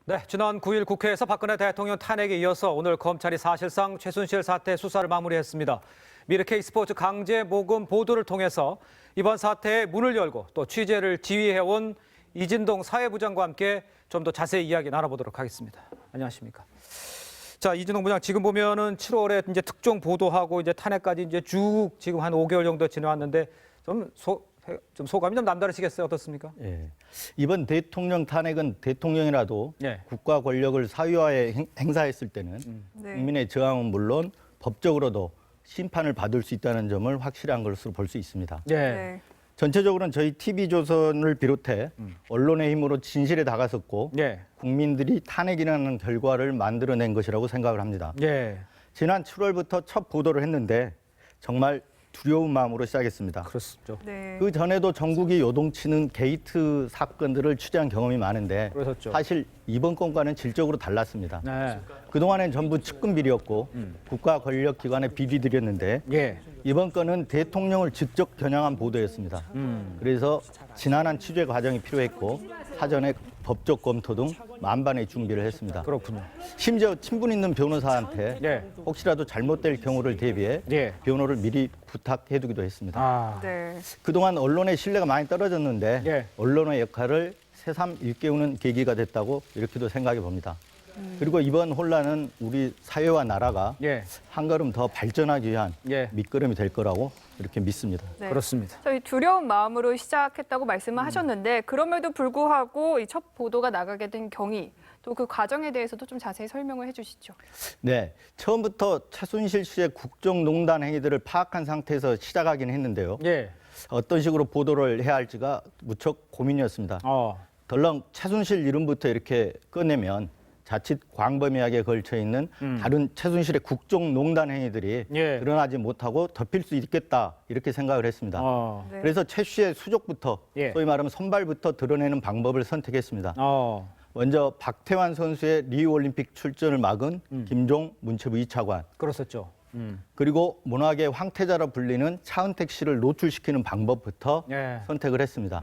네, 지난 9일 국회에서 박근혜 대통령 탄핵에 이어서 오늘 검찰이 사실상 최순실 사태 수사를 마무리했습니다. 미르 K스포츠 강제 모금 보도를 통해서 이번 사태에 문을 열고 또 취재를 지휘해온 이진동 사회부장과 함께 좀 더 자세히 이야기 나눠보도록 하겠습니다. 안녕하십니까? 자, 이진동 부장, 지금 보면은 7월에 이제 특종 보도하고 이제 탄핵까지 이제 쭉 지금 한 5개월 정도 지나왔는데 좀 소감이 좀 남다르시겠어요? 어떻습니까? 예. 이번 대통령 탄핵은 대통령이라도 예. 국가 권력을 사유화에 행사했을 때는 네. 국민의 저항은 물론 법적으로도 심판을 받을 수 있다는 점을 확실한 것으로 볼 수 있습니다. 예. 네. 전체적으로는 저희 TV조선을 비롯해 언론의 힘으로 진실에 다가섰고 예. 국민들이 탄핵이라는 결과를 만들어낸 것이라고 생각을 합니다. 예. 지난 7월부터 첫 보도를 했는데 정말 두려운 마음으로 시작했습니다. 그렇죠. 네. 그 전에도 전국이 요동치는 게이트 사건들을 취재한 경험이 많은데 그러셨죠. 사실 이번 건과는 질적으로 달랐습니다. 네. 그동안엔 전부 측근 비리였고 국가 권력 기관의 비리들이었는데 예. 이번 건은 대통령을 직접 겨냥한 보도였습니다. 그래서 지난한 취재 과정이 필요했고 사전에 법적 검토 등 만반의 준비를 했습니다. 그렇군요. 심지어 친분 있는 변호사한테 예. 혹시라도 잘못될 경우를 대비해 예. 변호를 미리 부탁해두기도 했습니다. 아. 네. 그동안 언론의 신뢰가 많이 떨어졌는데 예. 언론의 역할을 새삼 일깨우는 계기가 됐다고 이렇게도 생각해 봅니다. 그리고 이번 혼란은 우리 사회와 나라가 예. 한 걸음 더 발전하기 위한 예. 밑거름이 될 거라고 이렇게 믿습니다. 네. 그렇습니다. 저희 두려운 마음으로 시작했다고 말씀을 하셨는데 그럼에도 불구하고 이 첫 보도가 나가게 된 경위 또 그 과정에 대해서도 좀 자세히 설명을 해주시죠. 네, 처음부터 최순실 씨의 국정농단 행위들을 파악한 상태에서 시작하긴 했는데요. 예. 어떤 식으로 보도를 해야 할지가 무척 고민이었습니다. 덜렁 최순실 이름부터 이렇게 꺼내면 자칫 광범위하게 걸쳐 있는 다른 최순실의 국정농단 행위들이 예. 드러나지 못하고 덮일 수 있겠다 이렇게 생각을 했습니다. 네. 그래서 최 씨의 수족부터 예. 소위 말하면 선발부터 드러내는 방법을 선택했습니다. 어. 먼저 박태환 선수의 리우 올림픽 출전을 막은 김종 문체부 2차관 그렇었죠. 그리고 문학의 황태자로 불리는 차은택 씨를 노출시키는 방법부터 예. 선택을 했습니다.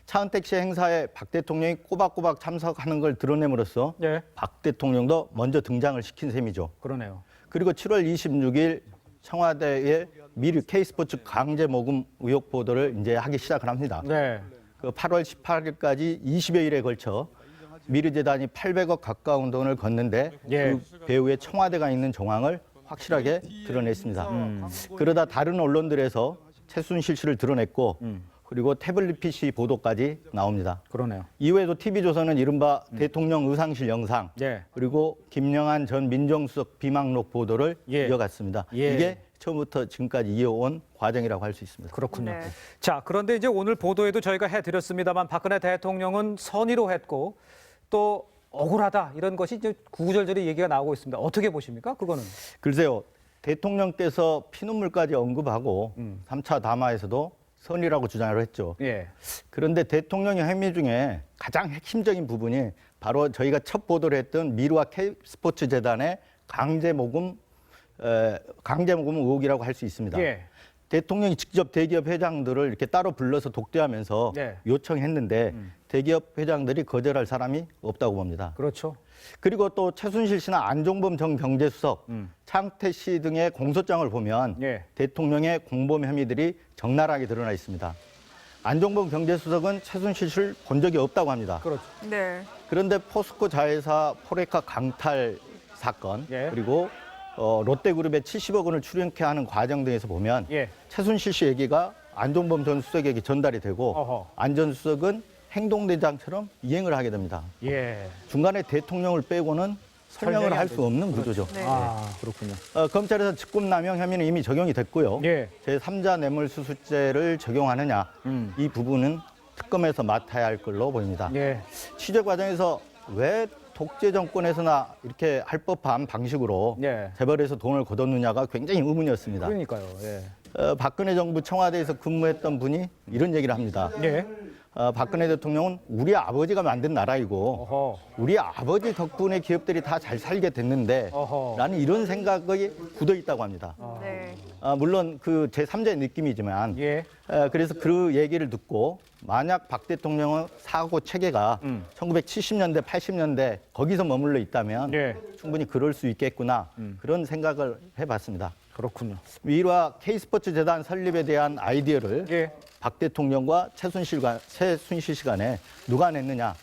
차은택 씨 행사에 박 대통령이 꼬박꼬박 참석하는 걸 드러냄으로써 예. 박 대통령도 먼저 등장을 시킨 셈이죠. 그러네요. 그리고 7월 26일 청와대의 미르 K스포츠 강제 모금 의혹 보도를 이제 하기 시작을 합니다. 네. 그 8월 18일까지 20여 일에 걸쳐 미르 재단이 800억 가까운 돈을 걷는데 예. 그 배후에 청와대가 있는 정황을 확실하게 드러냈습니다. 그러다 다른 언론들에서 최순실 씨를 드러냈고 그리고 태블릿 PC 보도까지 나옵니다. 그러네요. 이후에도 TV조선은 이른바 대통령 의상실 영상 예. 그리고 김영한 전 민정수석 비망록 보도를 예. 이어갔습니다. 예. 이게 처음부터 지금까지 이어온 과정이라고 할 수 있습니다. 그렇군요. 네. 자, 그런데 이제 오늘 보도에도 저희가 해드렸습니다만 박근혜 대통령은 선의로 했고 또 억울하다 이런 것이 이제 구구절절히 얘기가 나오고 있습니다. 어떻게 보십니까? 그거는. 글쎄요. 대통령께서 피눈물까지 언급하고 3차 담화에서도 선의라고 주장을 했죠. 예. 그런데 대통령의 행위 중에 가장 핵심적인 부분이 바로 저희가 첫 보도를 했던 미르와 K스포츠 재단의 강제 모금 의혹이라고 할 수 있습니다. 예. 대통령이 직접 대기업 회장들을 이렇게 따로 불러서 독대하면서 네. 요청했는데 대기업 회장들이 거절할 사람이 없다고 봅니다. 그렇죠. 그리고 또 최순실 씨나 안종범 전 경제수석, 창태 씨 등의 공소장을 보면 예. 대통령의 공범 혐의들이 적나라하게 드러나 있습니다. 안종범 경제수석은 최순실 씨를 본 적이 없다고 합니다. 그렇죠. 네. 그런데 포스코 자회사 포레카 강탈 사건 예. 그리고 롯데그룹에 70억 원을 출연케 하는 과정 등에서 보면 예. 최순실 씨 얘기가 안종범 전 수석에게 전달이 되고 어허. 안 전 수석은 행동대장처럼 이행을 하게 됩니다. 예. 중간에 대통령을 빼고는 설명을 설명이 할 안 수 되죠. 없는 구조죠. 네. 아, 그렇군요. 검찰에서 직권남용 혐의는 이미 적용이 됐고요. 예. 제3자 뇌물수수죄를 적용하느냐 이 부분은 특검에서 맡아야 할 걸로 보입니다. 예. 취재 과정에서 왜 독재 정권에서나 이렇게 할 법한 방식으로 예. 재벌에서 돈을 거뒀느냐가 굉장히 의문이었습니다. 그러니까요. 예. 박근혜 정부 청와대에서 근무했던 분이 이런 얘기를 합니다. 예. 박근혜 대통령은 우리 아버지가 만든 나라이고 어허. 우리 아버지 덕분에 기업들이 다 잘 살게 됐는데 어허. 라는 이런 생각이 굳어 있다고 합니다. 네. 물론 그 제3자의 느낌이지만 예. 그래서 그 얘기를 듣고 만약 박 대통령의 사고 체계가 1970년대, 80년대 거기서 머물러 있다면 예. 충분히 그럴 수 있겠구나 그런 생각을 해봤습니다. 그렇군요. 일화 K스포츠 재단 설립에 대한 아이디어를 예. 박 대통령과 최순실 씨 간에 누가 냈느냐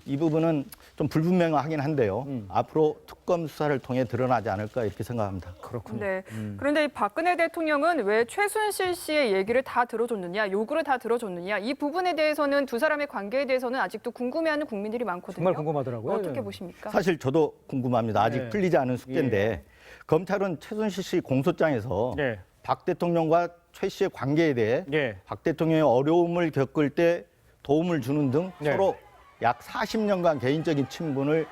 이 부분은 좀 불분명하긴 한데요. 앞으로 특검 수사를 통해 드러나지 않을까 이렇게 생각합니다. 그렇군요. 네. 그런데 이 박근혜 대통령은 왜 최순실 씨의 얘기를 다 들어줬느냐, 요구를 다 들어줬느냐, 이 부분에 대해서는 두 사람의 관계에 대해서는 아직도 궁금해하는 국민들이 많거든요. 정말 궁금하더라고요. 어떻게 예. 보십니까? 사실 저도 궁금합니다. 아직 네. 풀리지 않은 숙제인데 검찰은 최순실 씨 공소장에서 예. 박 대통령과 최 씨의 관계에 대해 예. 박 대통령이 어려움을 겪을 때 도움을 주는 등 네. 서로 약 40년간 개인적인 친분을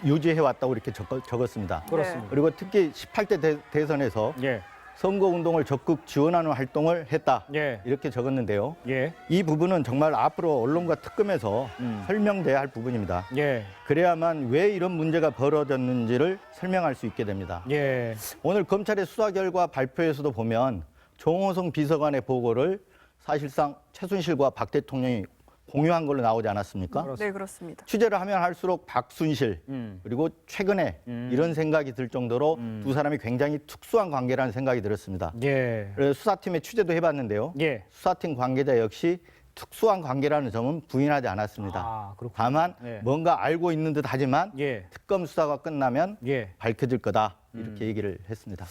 유지해왔다고 이렇게 적었습니다. 그렇습니다. 그리고 특히 18대 대선에서 예. 선거운동을 적극 지원하는 활동을 했다. 예. 이렇게 적었는데요. 예. 이 부분은 정말 앞으로 언론과 특검에서 설명돼야 할 부분입니다. 예. 그래야만 왜 이런 문제가 벌어졌는지를 설명할 수 있게 됩니다. 예. 오늘 검찰의 수사 결과 발표에서도 보면 정호성 비서관의 보고를 사실상 최순실과 박 대통령이 공유한 걸로 나오지 않았습니까? 네, 그렇습니다. 취재를 하면 할수록 박순실 그리고 최근에 이런 생각이 들 정도로 두 사람이 굉장히 특수한 관계라는 생각이 들었습니다. 예. 그래서 수사팀에 취재도 해봤는데요. 예. 수사팀 관계자 역시 특수한 관계라는 점은 부인하지 않았습니다. 아, 그렇군요. 다만 예. 뭔가 알고 있는 듯 하지만 예. 특검 수사가 끝나면 예. 밝혀질 거다 이렇게 얘기를 했습니다.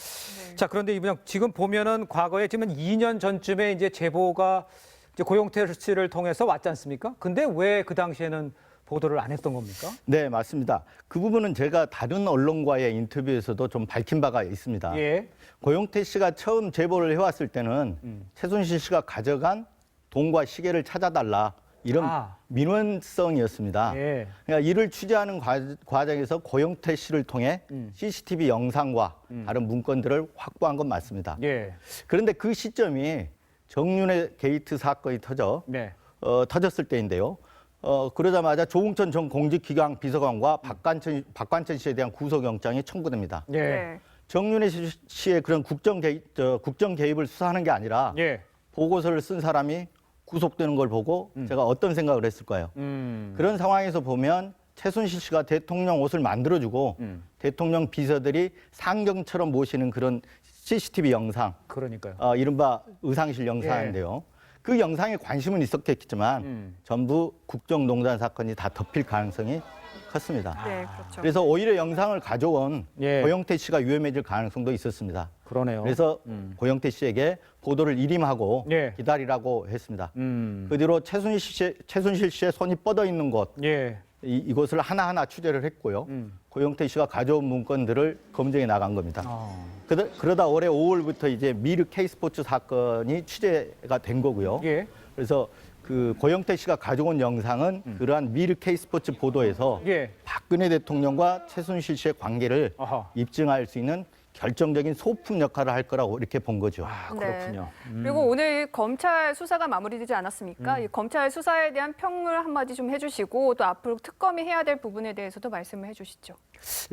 자, 그런데 이분영 지금 보면은 과거에 지금 2년 전쯤에 이제 제보가 이제 고용태 씨를 통해서 왔지 않습니까? 근데 왜 그 당시에는 보도를 안 했던 겁니까? 네, 맞습니다. 그 부분은 제가 다른 언론과의 인터뷰에서도 좀 밝힌 바가 있습니다. 예. 고용태 씨가 처음 제보를 해왔을 때는 최순실 씨가 가져간 돈과 시계를 찾아달라 이런 아. 민원성이었습니다. 예. 그러니까 이를 취재하는 과정에서 고용태 씨를 통해 CCTV 영상과 다른 문건들을 확보한 건 맞습니다. 예. 그런데 그 시점이 정윤회 게이트 사건이 네. 터졌을 때인데요. 그러자마자 조홍천 전 공직기강 비서관과 박관천 씨에 대한 구속영장이 청구됩니다. 예. 네. 정윤회 씨의 그런 국정 개입을 수사하는 게 아니라 예. 보고서를 쓴 사람이 구속되는 걸 보고 제가 어떤 생각을 했을까요? 그런 상황에서 보면 최순실 씨가 대통령 옷을 만들어주고 대통령 비서들이 상경처럼 모시는 그런 CCTV 영상, 그러니까요. 이른바 의상실 영상인데요. 그 영상에 관심은 있었겠지만 전부 국정농단 사건이 다 덮일 가능성이 컸습니다. 네, 그렇죠. 그래서 오히려 영상을 가져온 예. 고영태 씨가 위험해질 가능성도 있었습니다. 그러네요. 그래서 고영태 씨에게 보도를 일임하고 예. 기다리라고 했습니다. 그 뒤로 최순실 씨의 손이 뻗어 있는 곳, 예. 이곳을 하나하나 취재를 했고요. 고영태 씨가 가져온 문건들을 검증해 나간 겁니다. 그러다 올해 5월부터 이제 미르 K스포츠 사건이 취재가 된 거고요. 예. 그래서 그 고영태 씨가 가져온 영상은 그러한 미르 K스포츠 보도에서 예. 박근혜 대통령과 최순실 씨의 관계를 아하. 입증할 수 있는 결정적인 소품 역할을 할 거라고 이렇게 본 거죠. 아, 그렇군요. 그리고 오늘 검찰 수사가 마무리되지 않았습니까? 이 검찰 수사에 대한 평을 한마디 좀 해주시고 또 앞으로 특검이 해야 될 부분에 대해서도 말씀을 해주시죠.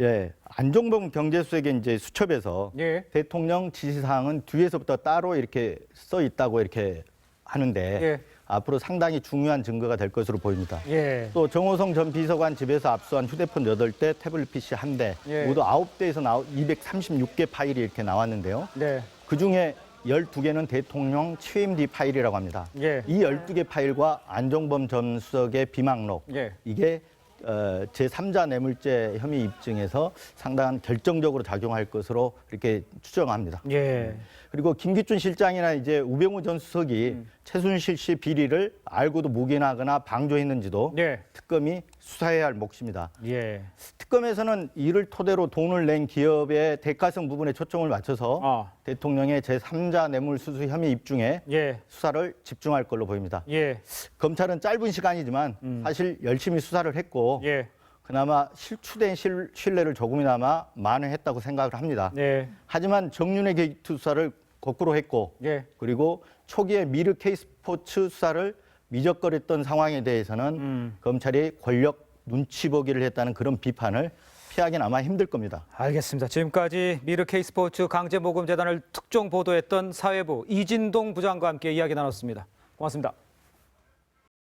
예, 안종범 경제수석의 이제 수첩에서 예. 대통령 지시사항은 뒤에서부터 따로 이렇게 써 있다고 이렇게 하는데 예. 앞으로 상당히 중요한 증거가 될 것으로 보입니다. 예. 또 정호성 전 비서관 집에서 압수한 휴대폰 8대, 태블릿 PC 1대, 예. 모두 9대에서 236개 파일이 이렇게 나왔는데요. 네. 그중에 12개는 대통령 취임 뒤 파일이라고 합니다. 예. 이 12개 파일과 안종범 전 수석의 비망록, 예. 이게 제3자 뇌물죄 혐의 입증에서 상당한 결정적으로 작용할 것으로 이렇게 추정합니다. 예. 그리고 김기춘 실장이나 이제 우병우 전 수석이 최순실 씨 비리를 알고도 묵인하거나 방조했는지도 예. 특검이 수사해야 할 몫입니다. 예. 특검에서는 이를 토대로 돈을 낸 기업의 대가성 부분에 초점을 맞춰서 대통령의 제3자 뇌물수수 혐의 입증에 예. 수사를 집중할 걸로 보입니다. 예. 검찰은 짧은 시간이지만 사실 열심히 수사를 했고 예. 그나마 실추된 신뢰를 조금이나마 만회했다고 생각을 합니다. 예. 하지만 정윤회 게이트 수사를 거꾸로 했고 예. 그리고 초기에 미르 K스포츠 수사를 미적거렸던 상황에 대해서는 검찰이 권력 눈치 보기를 했다는 그런 비판을 피하기는 아마 힘들 겁니다. 알겠습니다. 지금까지 미르 K스포츠 강제모금재단을 특종 보도했던 사회부 이진동 부장과 함께 이야기 나눴습니다. 고맙습니다.